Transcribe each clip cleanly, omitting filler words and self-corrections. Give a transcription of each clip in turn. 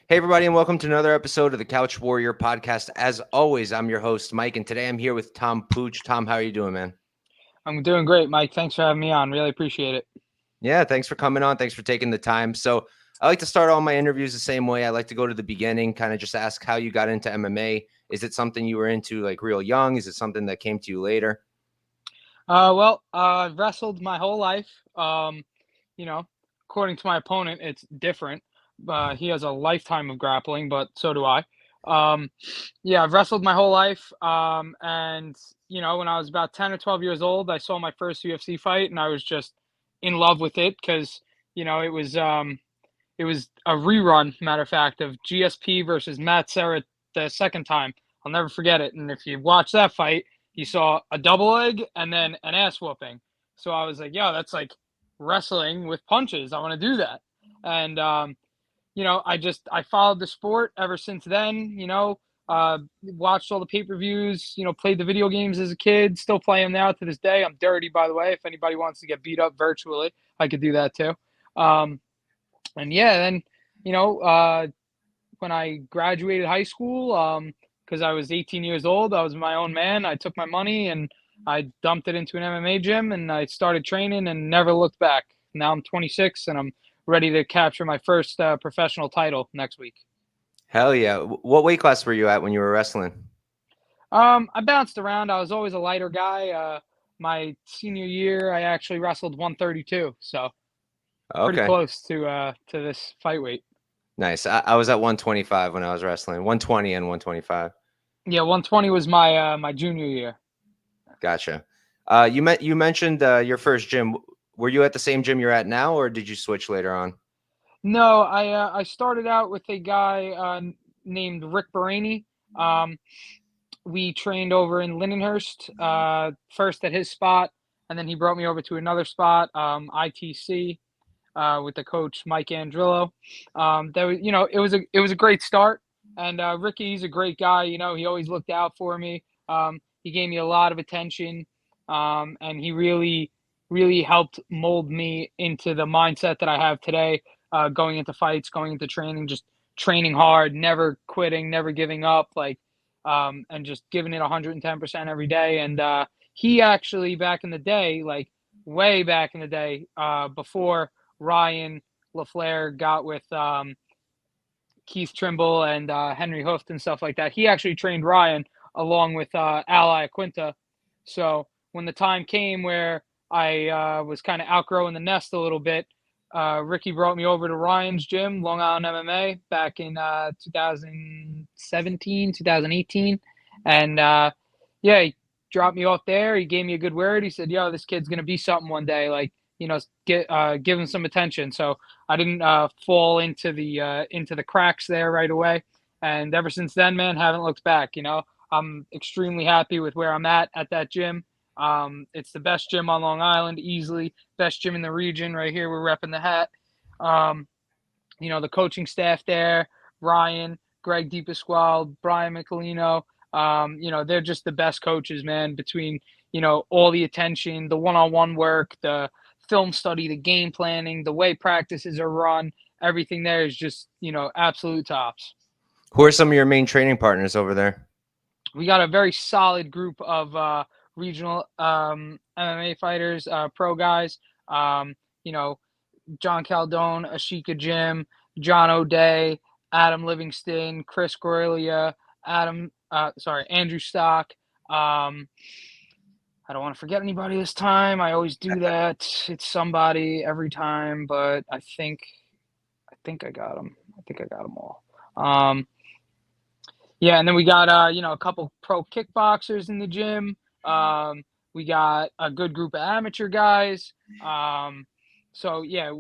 Hey, everybody, and welcome to another episode of the Couch Warrior podcast. As always, I'm your host, Mike, and today I'm here with Tom Pooch. Tom, how are you doing, man? I'm doing great, Mike. Thanks for having me on. Really appreciate it. Yeah, thanks for coming on. Thanks for taking the time. So, I like to start all my interviews the same way. I like to go to the beginning, kind of just ask how you got into MMA. Is it something you were into like real young? Is it something that came to you later? I've wrestled my whole life. You know, According to my opponent, it's different. He has a lifetime of grappling, but so do I. Um, yeah, I've wrestled my whole life. When I was about 10 or 12 years old, I saw my first UFC fight, and I was just in love with it because it was a rerun, matter of fact, of GSP versus Matt Serra the second time. I'll never forget it. And if you watch that fight, you saw a double leg and then an ass whooping. So I was like, yo, that's like wrestling with punches. I want to do that. And I followed the sport ever since then. Watched all the pay-per-views. Played the video games as a kid. Still play them now to this day. I'm dirty, by the way. If anybody wants to get beat up virtually, I could do that too. Um, and yeah, then you know, uh, when I graduated high school, because I was 18 years old, I was my own man. I took my money and I dumped it into an MMA gym, and I started training and never looked back. Now I'm 26 and I'm ready to capture my first professional title next week. Hell yeah. What weight class were you at when you were wrestling? I bounced around. I was always a lighter guy. My senior year, I actually wrestled 132, so pretty Okay. close to this fight weight. Nice. I was at 125 when I was wrestling, 120 and 125. Yeah, 120 was my junior year. Gotcha. You mentioned your first gym. Were you at the same gym you're at now, or did you switch later on? No, I started out with a guy named Rick Baraney. Um, we trained over in Lindenhurst, first at his spot, and then he brought me over to another spot, ITC, with the coach Mike Andrillo. It was a great start, and Ricky, he's a great guy. He always looked out for me. He gave me a lot of attention, and he really helped mold me into the mindset that I have today. Going into fights, going into training, just training hard, never quitting, never giving up, and just giving it 110% every day. And he actually, back in the day, like way back in the day, before Ryan LaFleur got with Keith Trimble and Henry Hooft and stuff like that. He actually trained Ryan along with Ally Quinta. So when the time came where I was kind of outgrowing the nest a little bit, Ricky brought me over to Ryan's gym, Long Island MMA, back in 2017, 2018. And yeah, he dropped me off there. He gave me a good word. He said, yo, this kid's going to be something one day. Like, give him some attention. So I didn't fall into the cracks there right away. And ever since then, man, haven't looked back. I'm extremely happy with where I'm at that gym. It's the best gym on Long Island, easily best gym in the region. Right here, we're repping the hat. Um, the coaching staff there, Ryan, Greg DePasquale, Brian Michelino. They're just the best coaches, man. Between all the attention, the one-on-one work, the film study, the game planning, the way practices are run, everything there is just absolute tops. Who are some of your main training partners over there? We got a very solid group of regional MMA fighters, pro guys. Um, you know, John Caldone, Ashika Jim, John O'Day, Adam Livingston, Chris Gorelia, Andrew Stock. Um, I don't want to forget anybody this time. I always do that. It's somebody every time, but I think I got them. I think I got them all. Um, yeah, and then we got a couple pro kickboxers in the gym. We got a good group of amateur guys. Um, so yeah,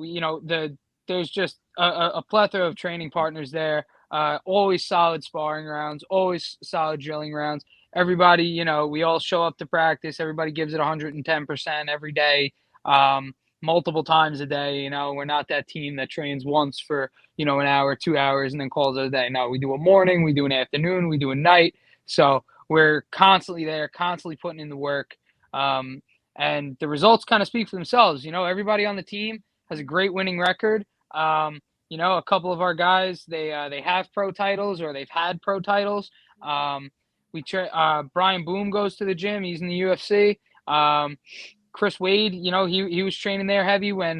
there's just a plethora of training partners there. Always solid sparring rounds, always solid drilling rounds. Everybody, we all show up to practice. Everybody gives it 110% every day, multiple times a day. We're not that team that trains once for an hour, 2 hours, and then calls it a day. No, we do a morning, we do an afternoon, we do a night. So we're constantly there, constantly putting in the work. Um, and the results kind of speak for themselves. Everybody on the team has a great winning record. Um, a couple of our guys, they have pro titles or they've had pro titles. Um, Brian Boom goes to the gym. He's in the UFC. Chris Wade, he was training there heavy when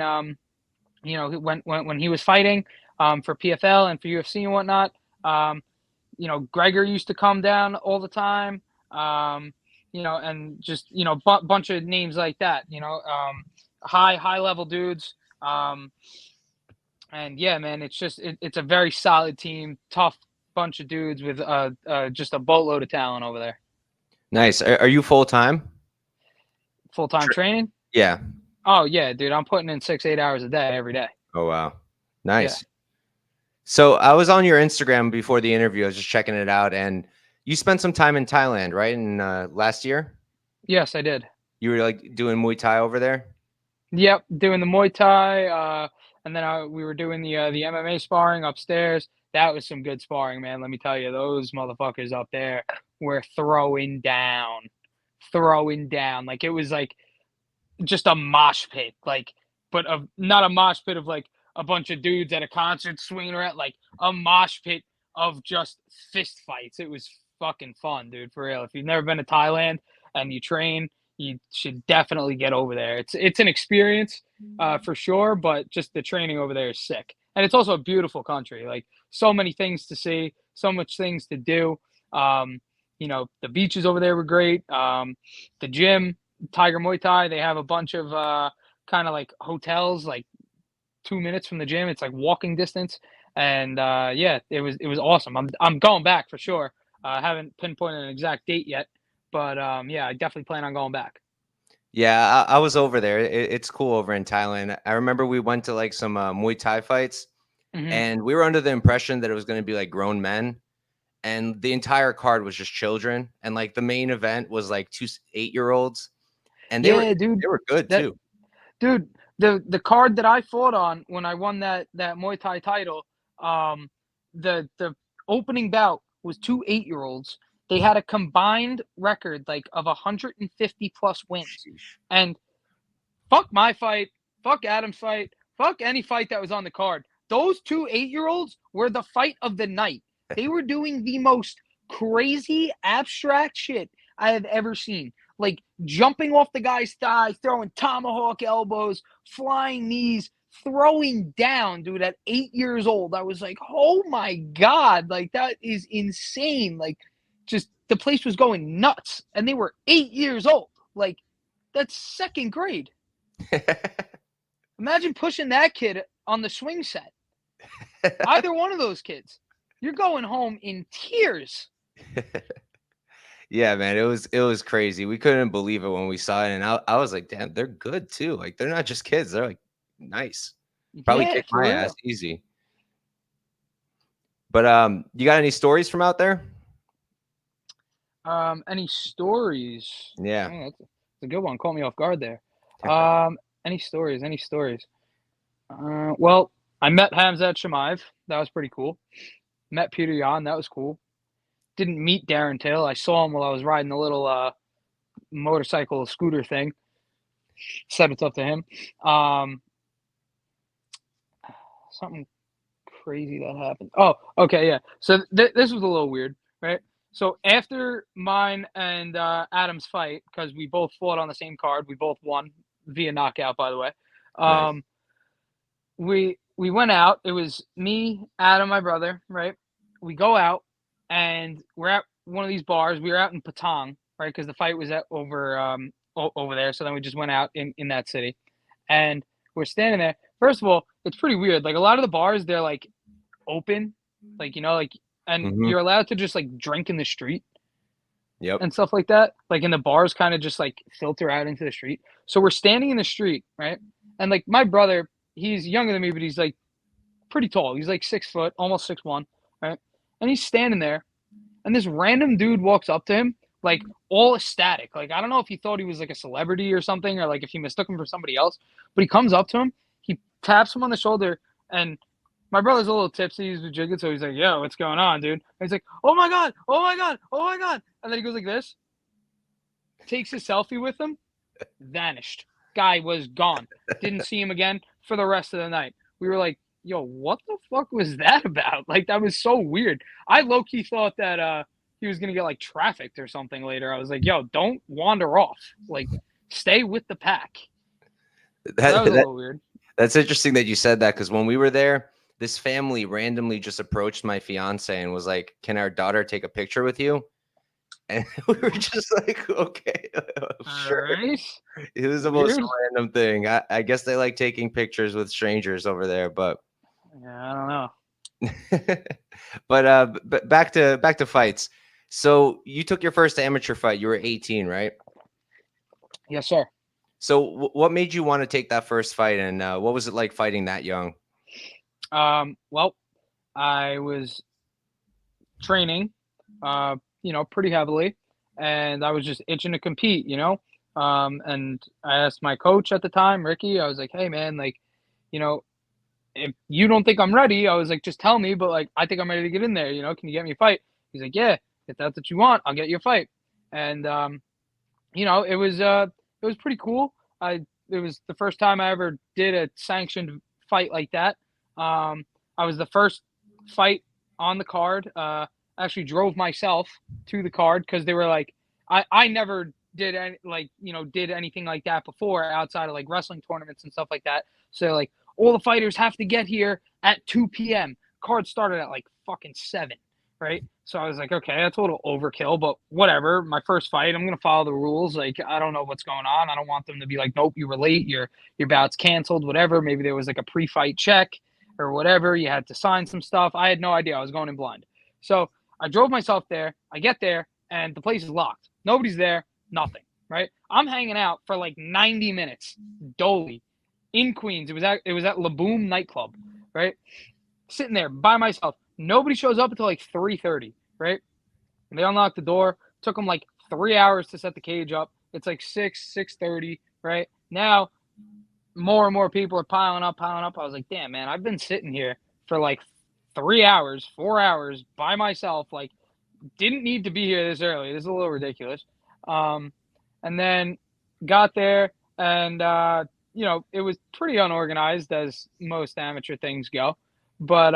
when he was fighting for PFL and for UFC and whatnot. Gregor used to come down all the time. And just bunch of names like that. High level dudes. And yeah, man, it's a very solid team, tough bunch of dudes with just a boatload of talent over there. Nice. Are you full time? Full time training? Yeah. Oh yeah, dude, I'm putting in 6-8 hours a day every day. Oh wow. Yeah. Nice. So I was on your Instagram before the interview. I was just checking it out, and you spent some time in Thailand, right? In last year, Yes, I did. you were like doing Muay Thai over there. Yep, doing the Muay Thai, and then we were doing the MMA sparring upstairs. That was some good sparring, man. Let me tell you, those motherfuckers up there were throwing down. Like it was like just a mosh pit, like, but not a mosh pit of like a bunch of dudes at a concert swinging around, like a mosh pit of just fist fights. It was fucking fun, dude, for real. If you've never been to Thailand and you train, you should definitely get over there. It's an experience, for sure, but just the training over there is sick, and it's also a beautiful country. Like so many things to see, so much things to do. The beaches over there were great. The gym, Tiger Muay Thai, they have a bunch of kind of like hotels, like 2 minutes from the gym. It's like walking distance, and yeah, it was awesome. I'm going back for sure. I haven't pinpointed an exact date yet, but yeah, I definitely plan on going back. Yeah, I was over there. It's cool over in Thailand. I remember we went to like some Muay Thai fights, Hmm. and we were under the impression that it was going to be like grown men, and the entire card was just children, and like the main event was like 2 8-year-olds, and they were Yeah, dude. they were good That too. dude, the card that I fought on when I won that Muay Thai title, um, the opening bout was 2 8-year-olds. They had a combined record like of 150 plus wins, Sheesh. and fuck my fight, fuck Adam's fight, fuck any fight that was on the card. Those 2 8-year-olds were the fight of the night. They were doing the most crazy abstract shit I have ever seen. Like jumping off the guy's thigh, throwing tomahawk elbows, flying knees, throwing down, dude, at 8 years old. I was like, oh my God, like that is insane. Like, just the place was going nuts. And they were 8 years old. Like, that's second grade. Imagine pushing that kid on the swing set. Either one of those kids, you're going home in tears. Yeah, man, it was crazy. We couldn't believe it when we saw it, and I was like, damn, they're good too. Like they're not just kids; they're like nice. Probably Yeah, kick for my ass real. easy. But you got any stories from out there? Any stories? Yeah. That's a good one. Caught me off guard there. Any stories? Any stories? Well, I met Hamzat Shemaev. That was pretty cool. Met Peter Yan. That was cool. Didn't meet Darren Till. I saw him while I was riding the little motorcycle scooter thing. Said what's up to him. Um, Something crazy that happened. Oh, okay, yeah. So this was a little weird, right? So after mine and Adam's fight, because we both fought on the same card, we both won via knockout, by the way. Nice. Um, we went out. It was me, Adam, my brother, right? We go out and we're at one of these bars. We were out in Patong, right? Because the fight was over there. So then we just went out in that city, and we're standing there. First of all, it's pretty weird. Like a lot of the bars, they're like open, like and Hmm. you're allowed to just like drink in the street Yep. and stuff like that. Like, and the bars kind of just like filter out into the street. So we're standing in the street, right? And like my brother, he's younger than me, but he's like pretty tall. He's like 6 foot, almost 6'1", right? And he's standing there, and this random dude walks up to him, like all ecstatic. Like I don't know if he thought he was like a celebrity or something, or like if he mistook him for somebody else. But he comes up to him, he taps him on the shoulder, and my brother's a little tipsy. He's jigging, so he's like, "Yo, what's going on, dude?" And he's like, "Oh my god, oh my god, oh my god!" And then he goes like this, takes a selfie with him, vanished. Guy was gone. Didn't see him again for the rest of the night. We were like, yo, what the fuck was that about? Like, that was so weird. I low key thought that he was gonna get like trafficked or something later. I was like, yo, don't wander off. Like, stay with the pack. So that That, was a that little weird. that's interesting that you said that, because when we were there, this family randomly just approached my fiance and was like, "Can our daughter take a picture with you?" And we were just like, "Okay, All sure." right. It was the most Weird. random thing. I guess they like taking pictures with strangers over there, but Yeah, I don't know. but back to fights. So you took your first amateur fight. You were 18, right? Yes, sir. So what made you want to take that first fight, and what was it like fighting that young? Well, I was training, pretty heavily, and I was just itching to compete. And I asked my coach at the time, Ricky. I was like, "Hey, man, like, you know, if you don't think I'm ready, I was like, just tell me. But like, I think I'm ready to get in there. Can you get me a fight?" He's like, "Yeah, if that's what you want, I'll get you a fight." And it was pretty cool. It was the first time I ever did a sanctioned fight like that. I was the first fight on the card. Actually drove myself to the card because they were like, I never did did anything like that before outside of like wrestling tournaments and stuff like that. So like all the fighters have to get here at 2 p.m. Card started at like fucking 7, right? So I was like, okay, that's a little overkill, but whatever. My first fight, I'm gonna follow the rules. Like, I don't know what's going on. I don't want them to be like, nope, you were late. Your bout's canceled. Whatever. Maybe there was like a pre-fight check or whatever. You had to sign some stuff. I had no idea. I was going in blind. So I drove myself there. I get there, and the place is locked. Nobody's there. Nothing. Right. I'm hanging out for like 90 minutes. Dolly, in Queens. It was at Laboom nightclub. Right. Sitting there by myself. Nobody shows up until like 3:30, right? They unlocked the door. Took them like 3 hours to set the cage up. It's like 6:30, right? Now more and more people are piling up, piling up. I was like, damn, man, I've been sitting here for like 3 hours, 4 hours by myself. Like, didn't need to be here this early. This is a little ridiculous. Um, and then got there, and it was pretty unorganized as most amateur things go. But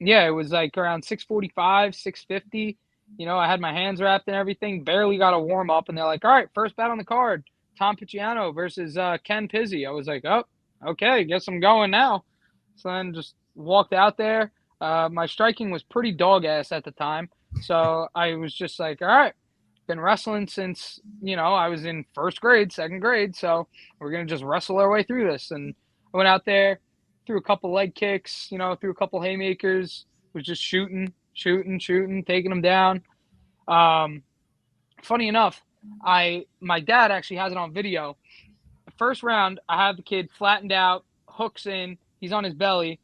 yeah, it was like around 6:45, 6:50. I had my hands wrapped and everything. Barely got a warm up, and they're like, "All right, first bout on the card: Tom Picciano versus Ken Pizzi." I was like, "Oh, okay, guess I'm going now." So then just walked out there. My striking was pretty dog ass at the time. So I was just like, all right, been wrestling since, I was in first grade, second grade. So we're going to just wrestle our way through this. And I went out there, threw a couple leg kicks, threw a couple haymakers, was just shooting, taking them down. Um, Funny enough, my dad actually has it on video. The first round, I have the kid flattened out, hooks in, he's on his belly,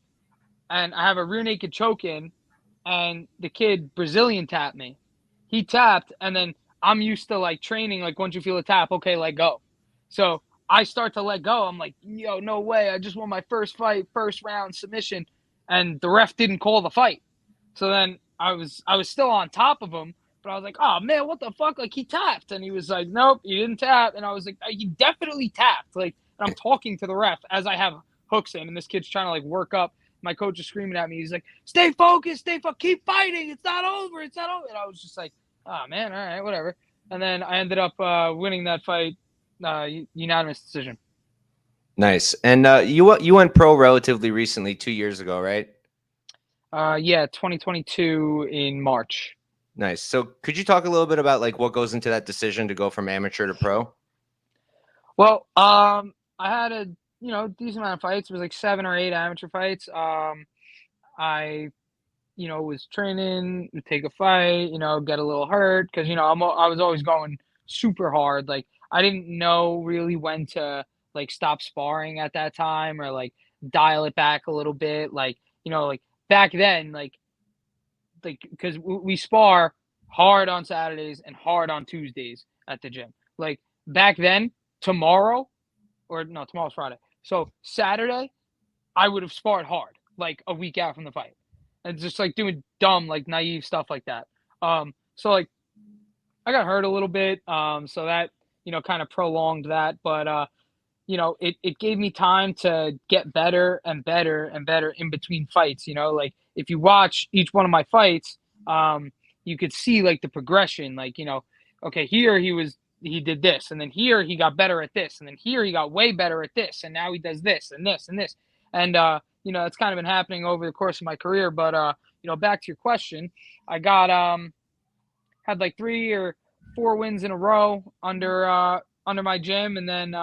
and I have a rear naked choke in, and the kid Brazilian tapped me. He tapped, and then I'm used to like training, like once you feel a tap, okay, let go. So I start to let go. I'm like, yo, no way. I just won my first fight, first round submission, and the ref didn't call the fight. So then I was still on top of him, but I was like, oh man, what the fuck? Like he tapped, and he was like, nope, you didn't tap, and I was like, you definitely tapped. Like, and I'm talking to the ref as I have hooks in, and this kid's trying to like work up. My coach is screaming at me. He's like, "Stay focused, keep fighting. It's not over. It's not over." And I was just like, "Oh man, all right, whatever." And then I ended up winning that fight, unanimous decision. Nice. And you went pro relatively recently, 2 years ago, right? Yeah, 2022 in March. Nice. So could you talk a little bit about like what goes into that decision to go from amateur to pro? Well, I had a decent amount of fights. It was like 7 or 8 amateur fights. I was training, would take a fight, get a little hurt because I was always going super hard. Like I didn't know really when to like stop sparring at that time or like dial it back a little bit. Like like back then, like because we spar hard on Saturdays and hard on Tuesdays at the gym. Like back then, tomorrow or no, tomorrow's Friday. So Saturday, I would have sparred hard like a week out from the fight and just like doing dumb, like naive stuff like that. So like I got hurt a little bit. So that, kind of prolonged that. But, it gave me time to get better and better and better in between fights. Like if you watch each one of my fights, you could see like the progression. Like, okay, here he did this, and then here he got better at this, and then here he got way better at this, and now he does this and this and this. And it's kind of been happening over the course of my career. But back to your question, I got had like 3 or 4 wins in a row under my gym, and then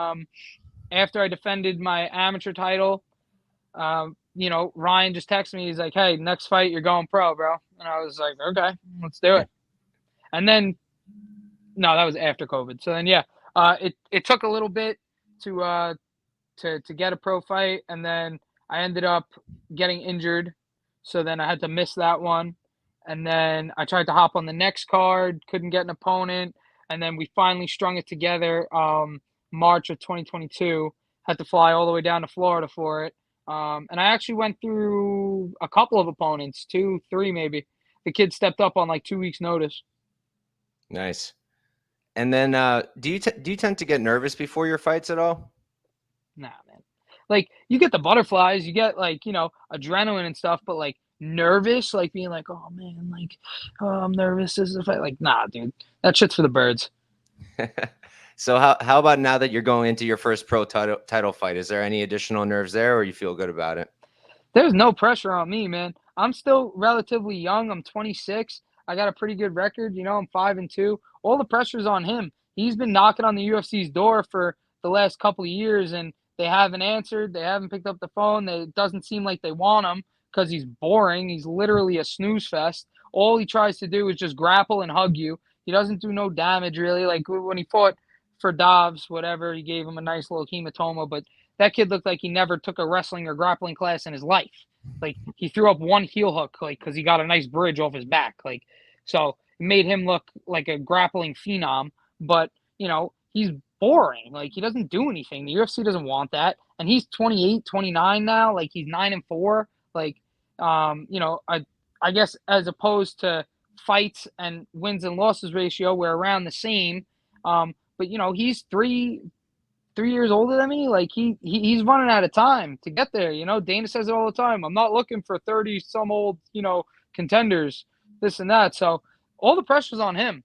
after I defended my amateur title, Ryan just texted me. He's like, "Hey, next fight you're going pro, bro." And I was like, "Okay, let's do it." And then, no, that was after COVID. So then, yeah, it took a little bit to get a pro fight, and then I ended up getting injured, so then I had to miss that one. And then I tried to hop on the next card, couldn't get an opponent, and then we finally strung it together. March of 2022, had to fly all the way down to Florida for it. And I actually went through a couple of opponents, 2, 3 maybe. The kid stepped up on like 2 weeks' notice. Nice. And then, do you tend to get nervous before your fights at all? Nah, man. Like you get the butterflies, you get like adrenaline and stuff, but like nervous, like being like, oh man, like I'm nervous. This is a fight. Like, nah, dude, that shit's for the birds. So how about now that you're going into your first pro title fight? Is there any additional nerves there, or you feel good about it? There's no pressure on me, man. I'm still relatively young. I'm 26. I got a pretty good record. I'm 5-2. All the pressure's on him. He's been knocking on the UFC's door for the last couple of years, and they haven't answered. They haven't picked up the phone. It doesn't seem like they want him because he's boring. He's literally a snooze fest. All he tries to do is just grapple and hug you. He doesn't do no damage, really. Like when he fought for Dobbs, whatever, he gave him a nice little hematoma, but that kid looked like he never took a wrestling or grappling class in his life. Like he threw up one heel hook, like because he got a nice bridge off his back. Like so, it made him look like a grappling phenom. But he's boring. Like he doesn't do anything. The UFC doesn't want that. And he's 28, 29 now. Like he's 9-4. Like I guess as opposed to fights and wins and losses ratio, we're around the same. But he's 3 years older than me. Like he's running out of time to get there. Dana says it all the time. I'm not looking for 30 some old, contenders, this and that. So all the pressure's on him.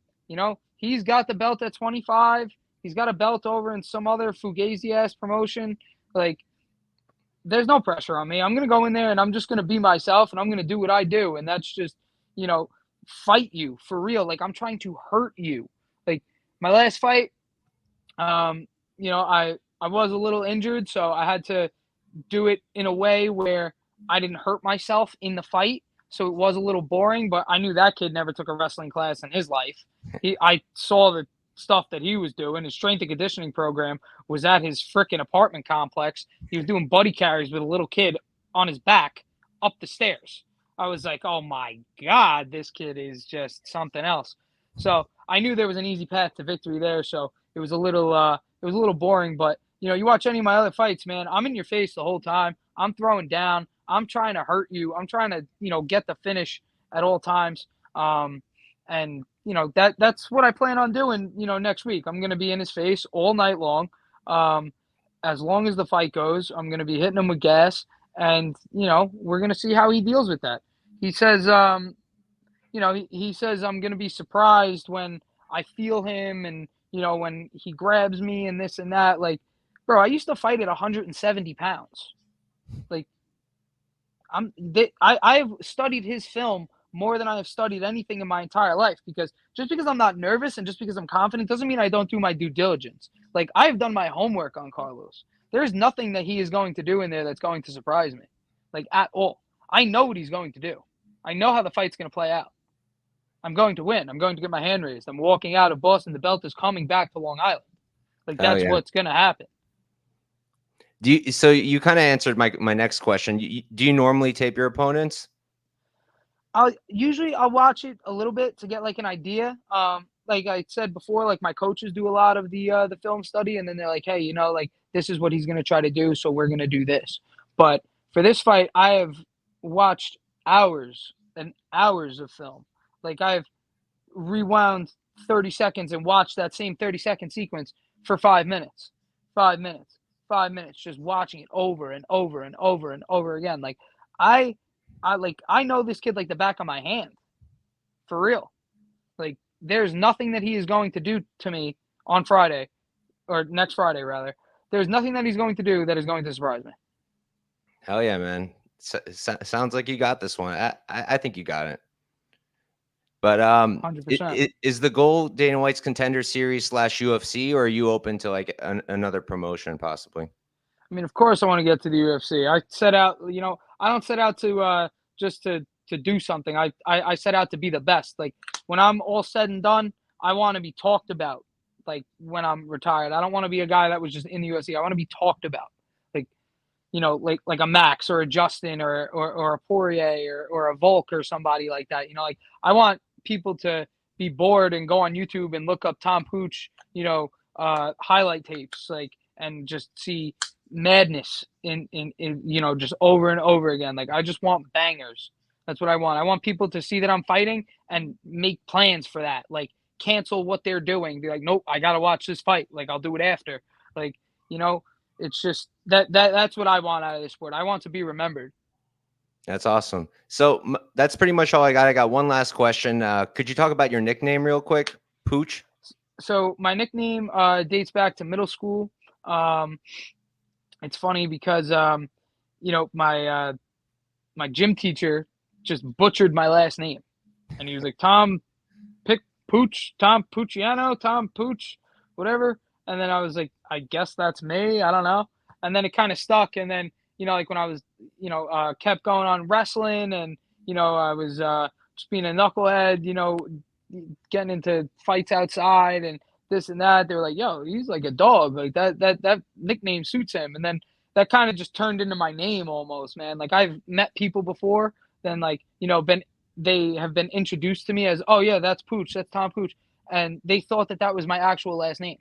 He's got the belt at 25. He's got a belt over in some other fugazi ass promotion. Like there's no pressure on me. I'm going to go in there and I'm just going to be myself and I'm going to do what I do. And that's just, fight you for real. Like I'm trying to hurt you. Like my last fight, I was a little injured, so I had to do it in a way where I didn't hurt myself in the fight. So it was a little boring, but I knew that kid never took a wrestling class in his life. I saw the stuff that he was doing. His strength and conditioning program was at his freaking apartment complex. He was doing buddy carries with a little kid on his back up the stairs. I was like, oh my God, this kid is just something else. So I knew there was an easy path to victory there. So it was a little boring, but you watch any of my other fights, man, I'm in your face the whole time. I'm throwing down. I'm trying to hurt you. I'm trying to, get the finish at all times. And that's what I plan on doing, next week. I'm going to be in his face all night long. As long as the fight goes, I'm going to be hitting him with gas and, we're going to see how he deals with that. He says, he says I'm going to be surprised when I feel him and, when he grabs me and this and that. Like, bro, I used to fight at 170 pounds. Like, I've studied his film more than I have studied anything in my entire life, because just because I'm not nervous and just because I'm confident doesn't mean I don't do my due diligence. Like, I've done my homework on Carlos. There's nothing that he is going to do in there that's going to surprise me, like, at all. I know what he's going to do. I know how the fight's going to play out. I'm going to win. I'm going to get my hand raised. I'm walking out of Boston. The belt is coming back to Long Island. Like, that's what's going to happen. So you kind of answered my next question. Do you normally tape your opponents? I'll watch it a little bit to get like an idea. Like I said before, like my coaches do a lot of the film study, and then they're like, hey, like this is what he's going to try to do, so we're going to do this. But for this fight, I have watched hours and hours of film. Like I've rewound 30 seconds and watched that same 30-second sequence for 5 minutes. 5 minutes just watching it over and over and over and over again. Like I I know this kid like the back of my hand. For real. Like there's nothing that he is going to do to me on Friday or next Friday rather. There's nothing that he's going to do that is going to surprise me. Hell yeah, man. Sounds like you got this one. I think you got it. But 100%. is the goal Dana White's Contender Series / UFC, or are you open to like another promotion possibly? I mean, of course I want to get to the UFC. I set out, I don't set out to just to do something. I set out to be the best. Like when I'm all said and done, I want to be talked about. Like when I'm retired, I don't want to be a guy that was just in the UFC. I want to be talked about. Like like a Max or a Justin or a Poirier or a Volk or somebody like that. Like I want people to be bored and go on YouTube and look up Tom Pooch, highlight tapes, like, and just see madness in just over and over again. Like I just want bangers. That's what I want. I want people to see that I'm fighting and make plans for that. Like cancel what they're doing. Be like, nope, I gotta watch this fight. Like I'll do it after. Like, it's just that's what I want out of this sport. I want to be remembered. That's awesome. So that's pretty much all I got. I got one last question. Could you talk about your nickname real quick? Pooch? So my nickname dates back to middle school. It's funny because my gym teacher just butchered my last name, and he was like Pooch, Tom Picciano, Tom Pooch, whatever. And then I was like, I guess that's me. I don't know. And then it kind of stuck. And then like when I was kept going on wrestling, and I was just being a knucklehead, getting into fights outside and this and that. They were like, yo, he's like a dog. Like that nickname suits him. And then that kind of just turned into my name almost, man. Like I've met people before, then like, they have been introduced to me as, oh yeah, that's Pooch, that's Tom Pooch. And they thought that was my actual last name.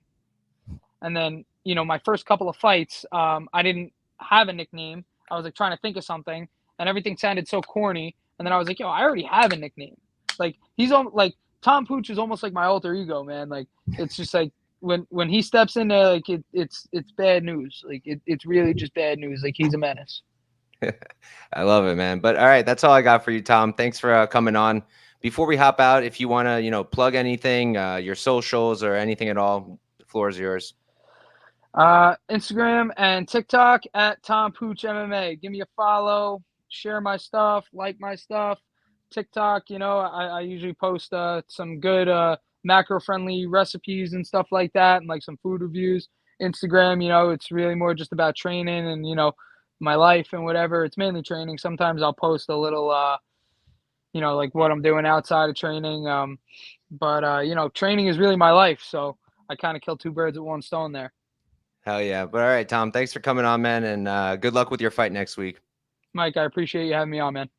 And then, my first couple of fights, I didn't have a nickname. I was like trying to think of something, and everything sounded so corny. And then I was like, yo, I already have a nickname. Like he's like Tom Pooch is almost like my alter ego, man. Like it's just like when he steps in there, like it's bad news. Like it's really just bad news. Like he's a menace. I love it, man. But all right, that's all I got for you, Tom. Thanks for coming on. Before we hop out, if you want to, plug anything, your socials or anything at all, the floor is yours. Instagram and TikTok at Tom Pooch MMA. Give me a follow, share my stuff, like my stuff. TikTok, I usually post some good macro-friendly recipes and stuff like that, and like some food reviews. Instagram, it's really more just about training and my life and whatever. It's mainly training. Sometimes I'll post a little, like what I'm doing outside of training. But training is really my life, so I kind of kill two birds with one stone there. Hell yeah. But all right, Tom, thanks for coming on, man. And good luck with your fight next week. Mike, I appreciate you having me on, man.